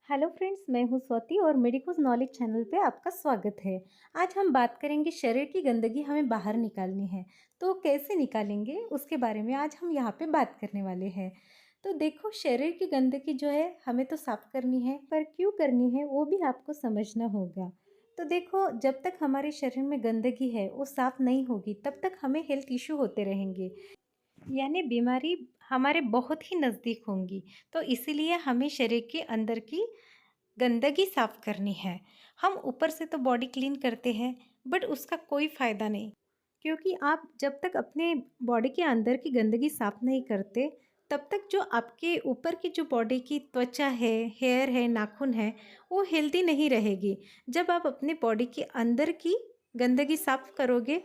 Hello friends, मैं हूं स्वाति और मेडिकोज नॉलेज चैनल पे आपका स्वागत है। आज हम बात करेंगे शरीर की गंदगी हमें बाहर निकालनी है, तो कैसे निकालेंगे उसके बारे में आज हम यहाँ पे बात करने वाले हैं। तो देखो, शरीर की गंदगी जो है हमें तो साफ करनी है, पर क्यों करनी है वो भी आपको समझना होगा। तो देखो, जब तक हमारे शरीर में गंदगी है वो साफ नहीं होगी तब तक हमें हेल्थ इश्यू होते रहेंगे, यानी बीमारी हमारे बहुत ही नज़दीक होंगी। तो इसीलिए हमें शरीर के अंदर की गंदगी साफ करनी है। हम ऊपर से तो बॉडी क्लीन करते हैं, बट उसका कोई फ़ायदा नहीं, क्योंकि आप जब तक अपने बॉडी के अंदर की गंदगी साफ नहीं करते तब तक जो आपके ऊपर की जो बॉडी की त्वचा है, हेयर है, नाखून है, वो हेल्दी नहीं रहेगी। जब आप अपने बॉडी के अंदर की गंदगी साफ करोगे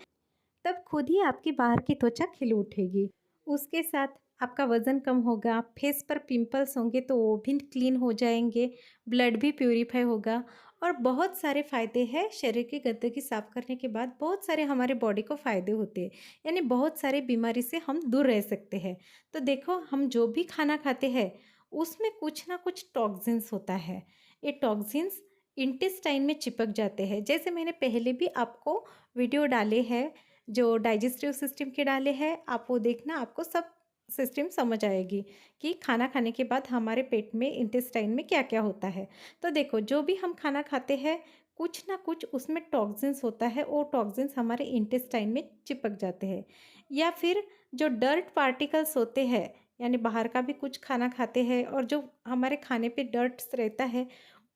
तब खुद ही आपकी बाहर की त्वचा खिल उठेगी। उसके साथ आपका वज़न कम होगा, फेस पर पिंपल्स होंगे तो वो भी क्लीन हो जाएंगे, ब्लड भी प्यूरिफाई होगा और बहुत सारे फ़ायदे हैं। शरीर की गंदगी साफ़ करने के बाद बहुत सारे हमारे बॉडी को फ़ायदे होते हैं, यानी बहुत सारे बीमारी से हम दूर रह सकते हैं। तो देखो, हम जो भी खाना खाते हैं उसमें कुछ ना कुछ टॉक्सिन्स होता है। ये टॉक्सिन्स इंटेस्टाइन में चिपक जाते हैं। जैसे मैंने पहले भी आपको वीडियो डाले हैं जो डाइजेस्टिव सिस्टम के डाले हैं, आप वो देखना, आपको सब सिस्टम समझ आएगी कि खाना खाने के बाद हमारे पेट में इंटेस्टाइन में क्या क्या होता है। तो देखो, जो भी हम खाना खाते हैं कुछ ना कुछ उसमें टॉक्सिन्स होता है, वो टॉक्सिन्स हमारे इंटेस्टाइन में चिपक जाते हैं। या फिर जो डर्ट पार्टिकल्स होते हैं, यानी बाहर का भी कुछ खाना खाते हैं और जो हमारे खाने पे डर्ट्स रहता है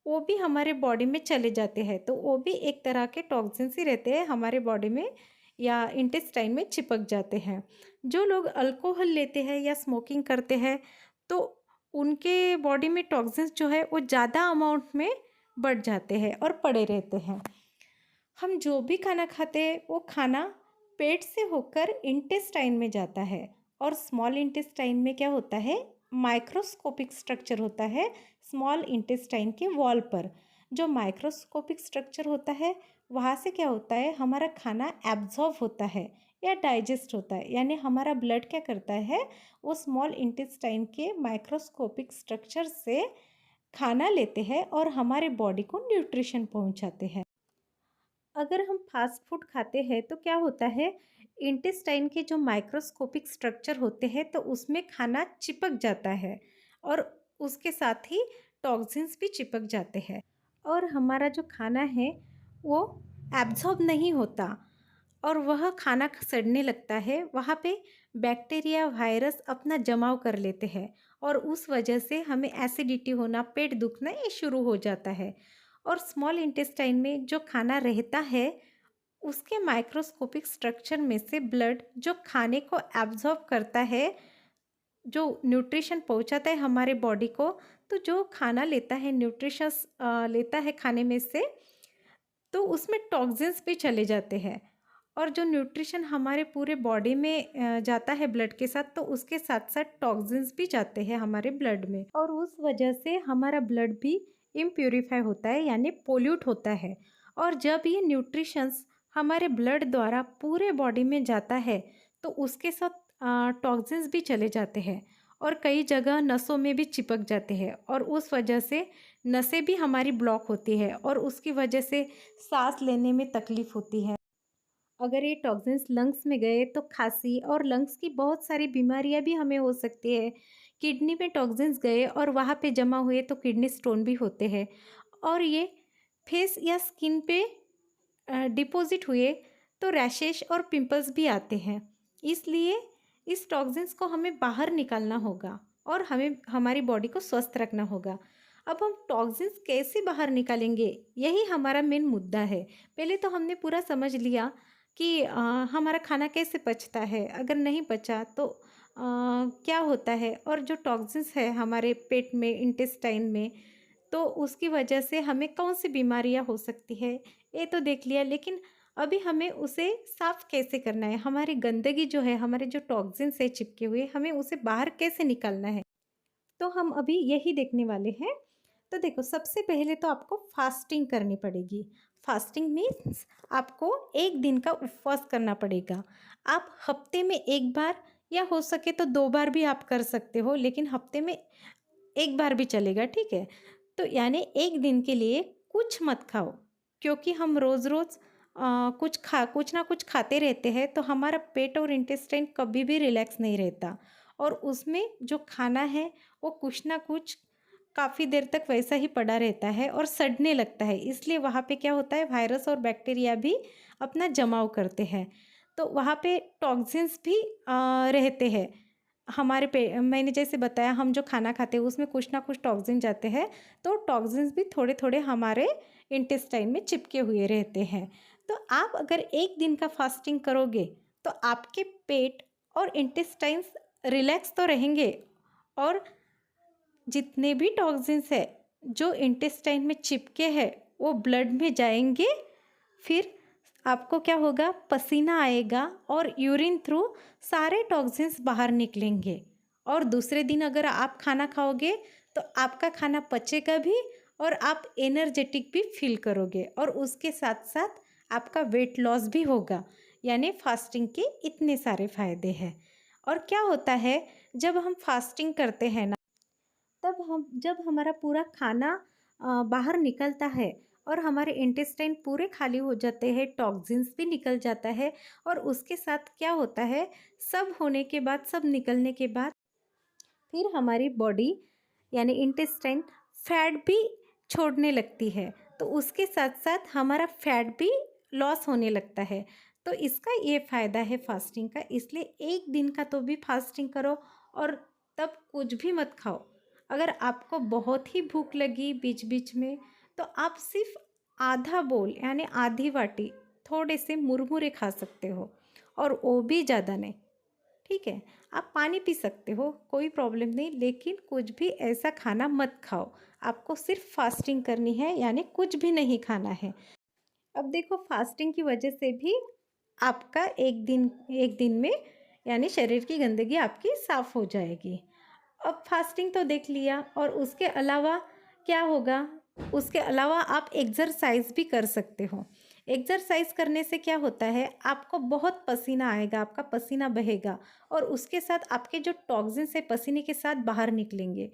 वो भी हमारे बॉडी में चले जाते हैं, तो वो भी एक तरह के टॉक्सिन्स ही रहते हैं हमारे बॉडी में या इंटेस्टाइन में चिपक जाते हैं। जो लोग अल्कोहल लेते हैं या स्मोकिंग करते हैं तो उनके बॉडी में टॉक्सिन्स जो है वो ज़्यादा अमाउंट में बढ़ जाते हैं और पड़े रहते हैं। हम जो भी खाना खाते हैं वो खाना पेट से होकर इंटेस्टाइन में जाता है, और स्मॉल इंटेस्टाइन में क्या होता है, माइक्रोस्कोपिक स्ट्रक्चर होता है स्मॉल इंटेस्टाइन के वॉल पर। जो माइक्रोस्कोपिक स्ट्रक्चर होता है वहाँ से क्या होता है, हमारा खाना एब्जॉर्ब होता है या डाइजेस्ट होता है, यानी हमारा ब्लड क्या करता है, वो स्मॉल इंटेस्टाइन के माइक्रोस्कोपिक स्ट्रक्चर से खाना लेते हैं और हमारे बॉडी को न्यूट्रिशन पहुंचाते हैं। अगर हम फास्ट फूड खाते हैं तो क्या होता है, इंटेस्टाइन के जो माइक्रोस्कोपिक स्ट्रक्चर होते हैं तो उसमें खाना चिपक जाता है और उसके साथ ही टॉक्सिन्स भी चिपक जाते हैं और हमारा जो खाना है वो एब्जॉर्ब नहीं होता और वह खाना सड़ने लगता है। वहाँ पे बैक्टीरिया, वायरस अपना जमाव कर लेते हैं और उस वजह से हमें एसिडिटी होना, पेट दुखना ये शुरू हो जाता है। और स्मॉल इंटेस्टाइन में जो खाना रहता है उसके माइक्रोस्कोपिक स्ट्रक्चर में से ब्लड जो खाने को एब्जॉर्ब करता है, जो न्यूट्रिशन पहुंचाता है हमारे बॉडी को, तो जो खाना लेता है, न्यूट्रिशस लेता है खाने में से, तो उसमें टॉक्सिन्स भी चले जाते हैं और जो न्यूट्रिशन हमारे पूरे बॉडी में जाता है ब्लड के साथ, तो उसके साथ साथ टॉक्सिन्स भी जाते हैं हमारे ब्लड में और उस वजह से हमारा ब्लड भी इम्प्यूरिफाई होता है, यानी पोल्यूट होता है। और जब ये न्यूट्रिशंस हमारे ब्लड द्वारा पूरे बॉडी में जाता है तो उसके साथ टॉक्सिन्स भी चले जाते हैं और कई जगह नसों में भी चिपक जाते हैं और उस वजह से नसें भी हमारी ब्लॉक होती है और उसकी वजह से सांस लेने में तकलीफ़ होती है। अगर ये टॉक्सिन्स लंग्स में गए तो खांसी और लंग्स की बहुत सारी बीमारियां भी हमें हो सकती है। किडनी में टॉक्सिन्स गए और वहाँ पे जमा हुए तो किडनी स्टोन भी होते हैं और ये फेस या स्किन पे डिपॉजिट हुए तो रैशेस और पिंपल्स भी आते हैं। इसलिए इस टॉक्सिन्स को हमें बाहर निकालना होगा और हमें हमारी बॉडी को स्वस्थ रखना होगा। अब हम टॉक्सिन्स कैसे बाहर निकालेंगे, यही हमारा मेन मुद्दा है। पहले तो हमने पूरा समझ लिया कि हमारा खाना कैसे पचता है, अगर नहीं पचा तो क्या होता है, और जो टॉक्सिन्स है हमारे पेट में, इंटेस्टाइन में, तो उसकी वजह से हमें कौन सी बीमारियां हो सकती है ये तो देख लिया। लेकिन अभी हमें उसे साफ कैसे करना है, हमारी गंदगी जो है, हमारे जो टॉक्सिन्स है चिपके हुए, हमें उसे बाहर कैसे निकालना है, तो हम अभी यही देखने वाले हैं। तो देखो, सबसे पहले तो आपको फास्टिंग करनी पड़ेगी। फास्टिंग मीन्स आपको एक दिन का उपवास करना पड़ेगा। आप हफ्ते में एक बार या हो सके तो 2 बार भी आप कर सकते हो, लेकिन हफ्ते में एक बार भी चलेगा, ठीक है। तो यानी एक दिन के लिए कुछ मत खाओ, क्योंकि हम रोज़ रोज़ कुछ ना कुछ खाते रहते हैं तो हमारा पेट और इंटेस्टाइन कभी भी रिलैक्स नहीं रहता, और उसमें जो खाना है वो कुछ ना कुछ काफ़ी देर तक वैसा ही पड़ा रहता है और सड़ने लगता है। इसलिए वहाँ पे क्या होता है, वायरस और बैक्टीरिया भी अपना जमाव करते हैं। तो वहाँ पे टॉक्सिन्स भी रहते हैं। हमारे पे मैंने जैसे बताया, हम जो खाना खाते हैं उसमें कुछ ना कुछ टॉक्सिन जाते हैं, तो टॉक्सिन्स भी थोड़े थोड़े हमारे इंटेस्टाइन में चिपके हुए रहते हैं। तो आप अगर एक दिन का फास्टिंग करोगे तो आपके पेट और इंटेस्टाइन्स रिलैक्स तो रहेंगे, और जितने भी टॉक्सिन्स है जो इंटेस्टाइन में चिपके हैं वो ब्लड में जाएंगे। फिर आपको क्या होगा, पसीना आएगा और यूरिन थ्रू सारे टॉक्सिन्स बाहर निकलेंगे, और दूसरे दिन अगर आप खाना खाओगे तो आपका खाना पचेगा भी और आप एनर्जेटिक भी फील करोगे, और उसके साथ साथ आपका वेट लॉस भी होगा। यानी फास्टिंग के इतने सारे फ़ायदे हैं। और क्या होता है, जब हम फास्टिंग करते हैं ना, तब हम जब हमारा पूरा खाना बाहर निकलता है और हमारे इंटेस्टाइन पूरे खाली हो जाते हैं, टॉक्सिन्स भी निकल जाता है, और उसके साथ क्या होता है, सब होने के बाद, सब निकलने के बाद फिर हमारी बॉडी यानी इंटेस्टाइन फैट भी छोड़ने लगती है, तो उसके साथ साथ हमारा फैट भी लॉस होने लगता है। तो इसका ये फ़ायदा है फास्टिंग का, इसलिए एक दिन का तो भी फास्टिंग करो, और तब कुछ भी मत खाओ। अगर आपको बहुत ही भूख लगी बीच बीच में, तो आप सिर्फ आधा बोल यानी आधी वाटी थोड़े से मुरमुरे खा सकते हो, और वो भी ज़्यादा नहीं। ठीक है, आप पानी पी सकते हो, कोई प्रॉब्लम नहीं, लेकिन कुछ भी ऐसा खाना मत खाओ। आपको सिर्फ फास्टिंग करनी है, यानी कुछ भी नहीं खाना है। अब देखो, फास्टिंग की वजह से भी आपका एक दिन में यानी शरीर की गंदगी आपकी साफ़ हो जाएगी। अब फास्टिंग तो देख लिया, और उसके अलावा क्या होगा, उसके अलावा आप एक्सरसाइज भी कर सकते हो। एक्सरसाइज करने से क्या होता है, आपको बहुत पसीना आएगा, आपका पसीना बहेगा, और उसके साथ आपके जो टॉक्सिन्स है पसीने के साथ बाहर निकलेंगे।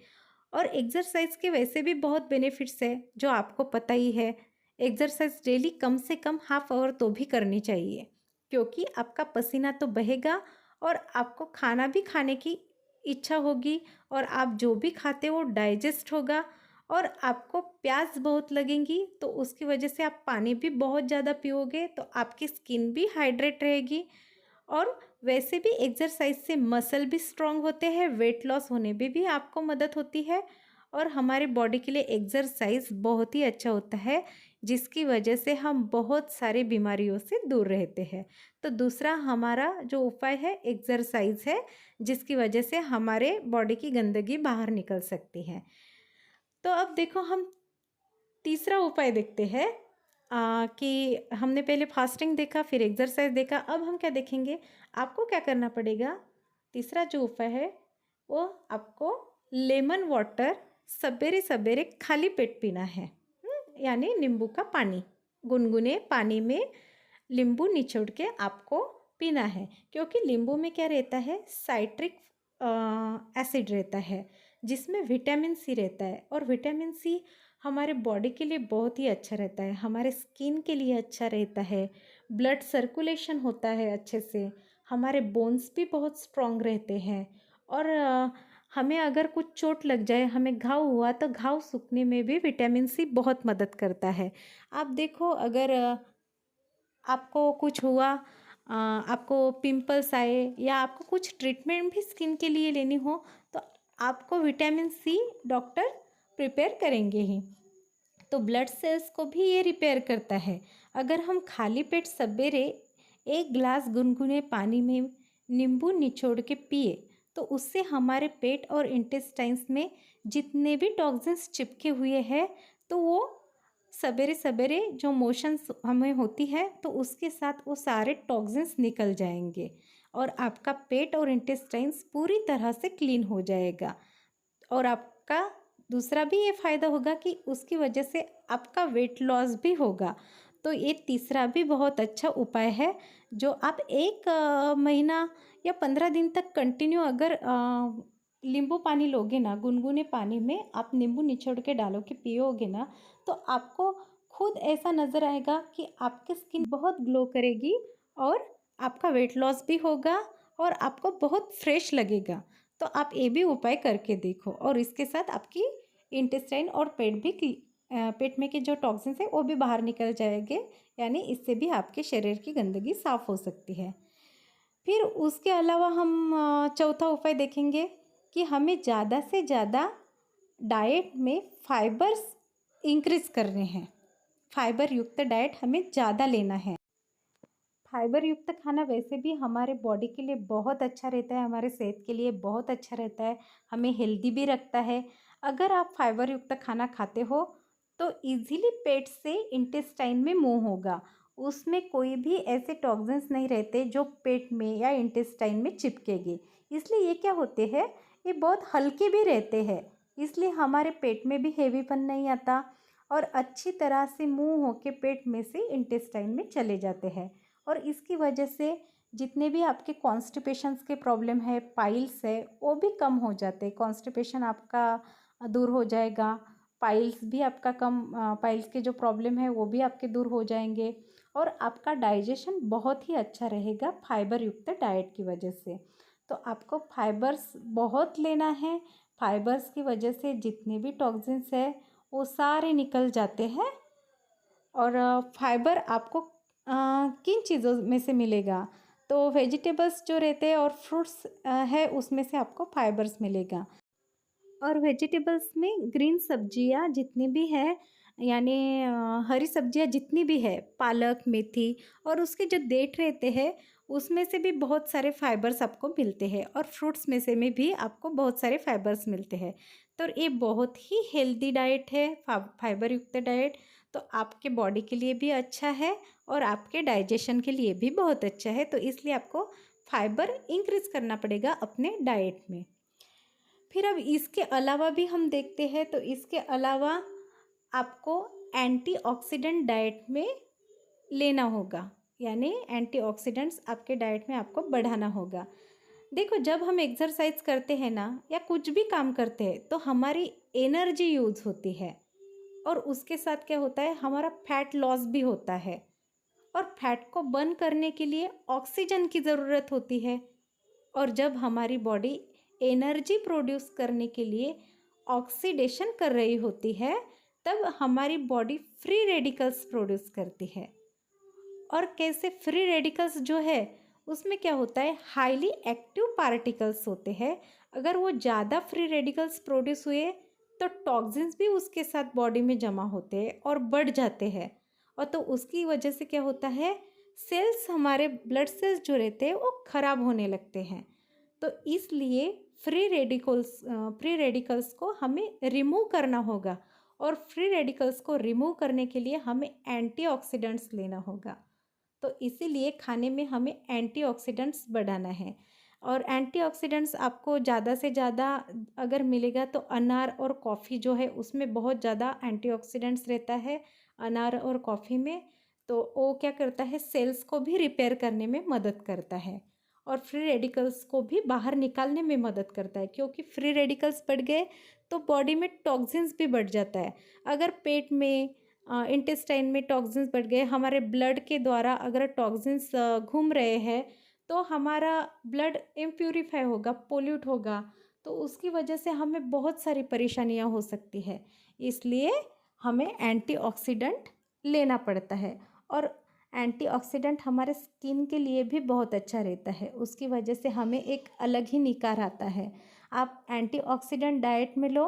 और एक्सरसाइज के वैसे भी बहुत बेनिफिट्स है जो आपको पता ही है। एक्सरसाइज डेली कम से कम हाफ आवर तो भी करनी चाहिए, क्योंकि आपका पसीना तो बहेगा और आपको खाना भी खाने की इच्छा होगी, और आप जो भी खाते हो डाइजेस्ट होगा, और आपको प्यास बहुत लगेंगी, तो उसकी वजह से आप पानी भी बहुत ज़्यादा पियोगे, तो आपकी स्किन भी हाइड्रेट रहेगी। और वैसे भी एक्सरसाइज से मसल भी स्ट्रांग होते हैं, वेट लॉस होने में भी आपको मदद होती है, और हमारे बॉडी के लिए एक्सरसाइज बहुत ही अच्छा होता है, जिसकी वजह से हम बहुत सारी बीमारियों से दूर रहते हैं। तो दूसरा हमारा जो उपाय है एक्सरसाइज है, जिसकी वजह से हमारे बॉडी की गंदगी बाहर निकल सकती है। तो अब देखो, हम तीसरा उपाय देखते हैं, कि हमने पहले फास्टिंग देखा, फिर एक्सरसाइज देखा, अब हम क्या देखेंगे। आपको क्या करना पड़ेगा, तीसरा जो उपाय है वो आपको लेमन वाटर सवेरे सवेरे खाली पेट पीना है। यानी नींबू का पानी, गुनगुने पानी में नींबू निचोड़ के आपको पीना है, क्योंकि नींबू में क्या रहता है, साइट्रिक एसिड रहता है, जिसमें विटामिन सी रहता है, और विटामिन सी हमारे बॉडी के लिए बहुत ही अच्छा रहता है, हमारे स्किन के लिए अच्छा रहता है, ब्लड सर्कुलेशन होता है अच्छे से, हमारे बोन्स भी बहुत स्ट्रॉन्ग रहते हैं, और हमें अगर कुछ चोट लग जाए, हमें घाव हुआ, तो घाव सूखने में भी विटामिन सी बहुत मदद करता है। आप देखो, अगर आपको कुछ हुआ, आपको पिंपल्स आए, या आपको कुछ ट्रीटमेंट भी स्किन के लिए लेनी हो, तो आपको विटामिन सी डॉक्टर प्रिपेयर करेंगे ही। तो ब्लड सेल्स को भी ये रिपेयर करता है। अगर हम खाली पेट सवेरे एक गिलास गुनगुने पानी में नींबू निचोड़ के पिए, तो उससे हमारे पेट और इंटेस्टाइन्स में जितने भी टॉक्सिन्स चिपके हुए हैं, तो वो सवेरे सवेरे जो मोशंस हमें होती है, तो उसके साथ वो सारे टॉक्सिन्स निकल जाएंगे, और आपका पेट और इंटेस्टाइन्स पूरी तरह से क्लीन हो जाएगा। और आपका दूसरा भी ये फ़ायदा होगा कि उसकी वजह से आपका वेट लॉस भी होगा। तो ये तीसरा भी बहुत अच्छा उपाय है, जो आप एक महीना या 15 दिन तक कंटिन्यू अगर नींबू पानी लोगे ना, गुनगुने पानी में आप नींबू निचोड़ के डालो के पियोगे ना, तो आपको खुद ऐसा नज़र आएगा कि आपकी स्किन बहुत ग्लो करेगी और आपका वेट लॉस भी होगा और आपको बहुत फ्रेश लगेगा। तो आप ये भी उपाय करके देखो और इसके साथ आपकी इंटेस्टाइन और पेट में के जो टॉक्सिन्स है वो भी बाहर निकल जाएंगे, यानी इससे भी आपके शरीर की गंदगी साफ़ हो सकती है। फिर उसके अलावा हम चौथा उपाय देखेंगे कि हमें ज़्यादा से ज़्यादा डाइट में फाइबर्स इंक्रीज़ करने हैं। फाइबर युक्त डाइट हमें ज़्यादा लेना है। फाइबर युक्त खाना वैसे भी हमारे बॉडी के लिए बहुत अच्छा रहता है, हमारे सेहत के लिए बहुत अच्छा रहता है, हमें हेल्दी भी रखता है। अगर आप फाइबर युक्त खाना खाते हो तो इजीली पेट से इंटेस्टाइन में मूव होगा। उसमें कोई भी ऐसे टॉक्सिन्स नहीं रहते जो पेट में या इंटेस्टाइन में चिपकेगी। इसलिए ये क्या होते हैं, ये बहुत हल्के भी रहते हैं, इसलिए हमारे पेट में भी हेवीपन नहीं आता और अच्छी तरह से मूव होके पेट में से इंटेस्टाइन में चले जाते हैं। और इसकी वजह से जितने भी आपके कॉन्स्टिपेशंस के प्रॉब्लम है, पाइल्स है, वो भी कम हो जाते हैं। कॉन्स्टिपेशन आपका दूर हो जाएगा, पाइल्स भी आपका कम, पाइल्स के जो प्रॉब्लम है वो भी आपके दूर हो जाएंगे और आपका डाइजेशन बहुत ही अच्छा रहेगा फाइबर युक्त डाइट की वजह से। तो आपको फाइबर्स बहुत लेना है। फाइबर्स की वजह से जितने भी टॉक्सिन्स है वो सारे निकल जाते हैं। और फाइबर आपको किन चीज़ों में से मिलेगा, तो वेजिटेबल्स जो रहते हैं और फ्रूट्स है उसमें से आपको फाइबर्स मिलेगा। और वेजिटेबल्स में ग्रीन सब्जियां जितनी भी है, यानी हरी सब्जियां जितनी भी है, पालक, मेथी और उसके जो डेट रहते हैं उसमें से भी बहुत सारे फाइबर्स आपको मिलते हैं और फ्रूट्स में से में भी आपको बहुत सारे फाइबर्स मिलते हैं। तो ये बहुत ही हेल्दी डाइट है, फाइबर युक्त डाइट। तो आपके बॉडी के लिए भी अच्छा है और आपके डाइजेशन के लिए भी बहुत अच्छा है। तो इसलिए आपको फाइबर इंक्रीज करना पड़ेगा अपने डाइट में। फिर अब इसके अलावा भी हम देखते हैं, तो इसके अलावा आपको एंटीऑक्सीडेंट डाइट में लेना होगा, यानी एंटीऑक्सीडेंट्स आपके डाइट में आपको बढ़ाना होगा। देखो, जब हम एक्सरसाइज करते हैं ना या कुछ भी काम करते हैं तो हमारी एनर्जी यूज होती है और उसके साथ क्या होता है, हमारा फैट लॉस भी होता है और फैट को बर्न करने के लिए ऑक्सीजन की ज़रूरत होती है। और जब हमारी बॉडी एनर्जी प्रोड्यूस करने के लिए ऑक्सीडेशन कर रही होती है तब हमारी बॉडी फ्री रेडिकल्स प्रोड्यूस करती है। और कैसे फ्री रेडिकल्स जो है उसमें क्या होता है, हाईली एक्टिव पार्टिकल्स होते हैं। अगर वो ज़्यादा फ्री रेडिकल्स प्रोड्यूस हुए तो टॉक्सिन्स भी उसके साथ बॉडी में जमा होते हैं और बढ़ जाते हैं। और तो उसकी वजह से क्या होता है, सेल्स, हमारे ब्लड सेल्स जो रहते हैं वो ख़राब होने लगते हैं। तो इसलिए फ्री रेडिकल्स को हमें रिमूव करना होगा और फ्री रेडिकल्स को रिमूव करने के लिए हमें एंटीऑक्सीडेंट्स लेना होगा। तो इसीलिए खाने में हमें एंटीऑक्सीडेंट्स बढ़ाना है। और एंटीऑक्सीडेंट्स आपको ज़्यादा से ज़्यादा अगर मिलेगा तो अनार और कॉफ़ी जो है उसमें बहुत ज़्यादा एंटीऑक्सीडेंट्स रहता है, अनार और कॉफ़ी में। तो वो क्या करता है, सेल्स को भी रिपेयर करने में मदद करता है और फ्री रेडिकल्स को भी बाहर निकालने में मदद करता है, क्योंकि फ्री रेडिकल्स बढ़ गए तो बॉडी में टॉक्सिन्स भी बढ़ जाता है। अगर पेट में, इंटेस्टाइन में टॉक्सिन्स बढ़ गए, हमारे ब्लड के द्वारा अगर टॉक्सिन्स घूम रहे हैं तो हमारा ब्लड इम्प्यूरिफाई होगा, पोल्यूट होगा, तो उसकी वजह से हमें बहुत सारी परेशानियां हो सकती है। इसलिए हमें एंटीऑक्सीडेंट लेना पड़ता है और एंटीऑक्सीडेंट हमारे स्किन के लिए भी बहुत अच्छा रहता है, उसकी वजह से हमें एक अलग ही निखार आता है। आप एंटीऑक्सीडेंट डाइट में लो,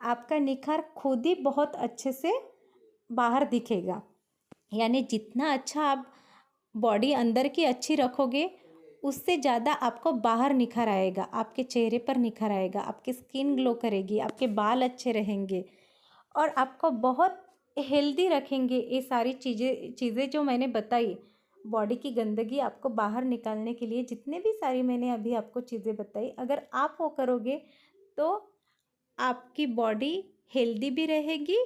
आपका निखार खुद ही बहुत अच्छे से बाहर दिखेगा। यानी जितना अच्छा आप बॉडी अंदर की अच्छी रखोगे उससे ज़्यादा आपको बाहर निखर आएगा, आपके चेहरे पर निखर आएगा, आपकी स्किन ग्लो करेगी, आपके बाल अच्छे रहेंगे और आपको बहुत हेल्दी रखेंगे। ये सारी चीज़ें जो मैंने बताई, बॉडी की गंदगी आपको बाहर निकालने के लिए जितने भी सारी मैंने अभी आपको चीज़ें बताई, अगर आप वो करोगे तो आपकी बॉडी हेल्दी भी रहेगी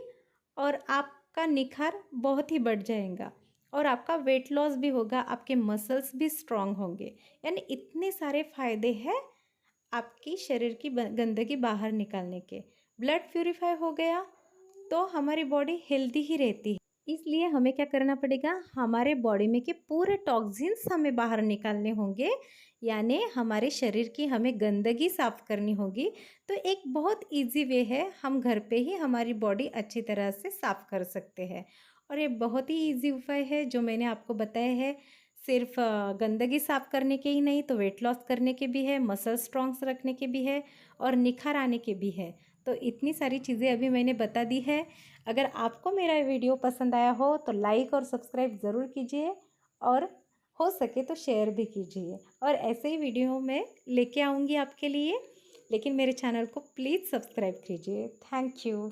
और आपका निखार बहुत ही बढ़ जाएगा और आपका वेट लॉस भी होगा, आपके मसल्स भी स्ट्रांग होंगे। यानी इतने सारे फ़ायदे हैं आपकी शरीर की गंदगी बाहर निकालने के। ब्लड प्यूरिफाई हो गया तो हमारी बॉडी हेल्दी ही रहती है। इसलिए हमें क्या करना पड़ेगा, हमारे बॉडी में के पूरे टॉक्सिन्स हमें बाहर निकालने होंगे, यानी हमारे शरीर की हमें गंदगी साफ करनी होगी। तो एक बहुत इजी वे है, हम घर पे ही हमारी बॉडी अच्छी तरह से साफ कर सकते हैं। और ये बहुत ही इजी उपाय है जो मैंने आपको बताया है। सिर्फ गंदगी साफ करने के ही नहीं, तो वेट लॉस करने के भी है, मसल स्ट्रॉन्ग्स रखने के भी है और निखार आने के भी है। तो इतनी सारी चीज़ें अभी मैंने बता दी है। अगर आपको मेरा वीडियो पसंद आया हो तो लाइक और सब्सक्राइब ज़रूर कीजिए, और हो सके तो शेयर भी कीजिए। और ऐसे ही वीडियो मैं लेके आऊँगी आपके लिए, लेकिन मेरे चैनल को प्लीज़ सब्सक्राइब कीजिए। Thank you.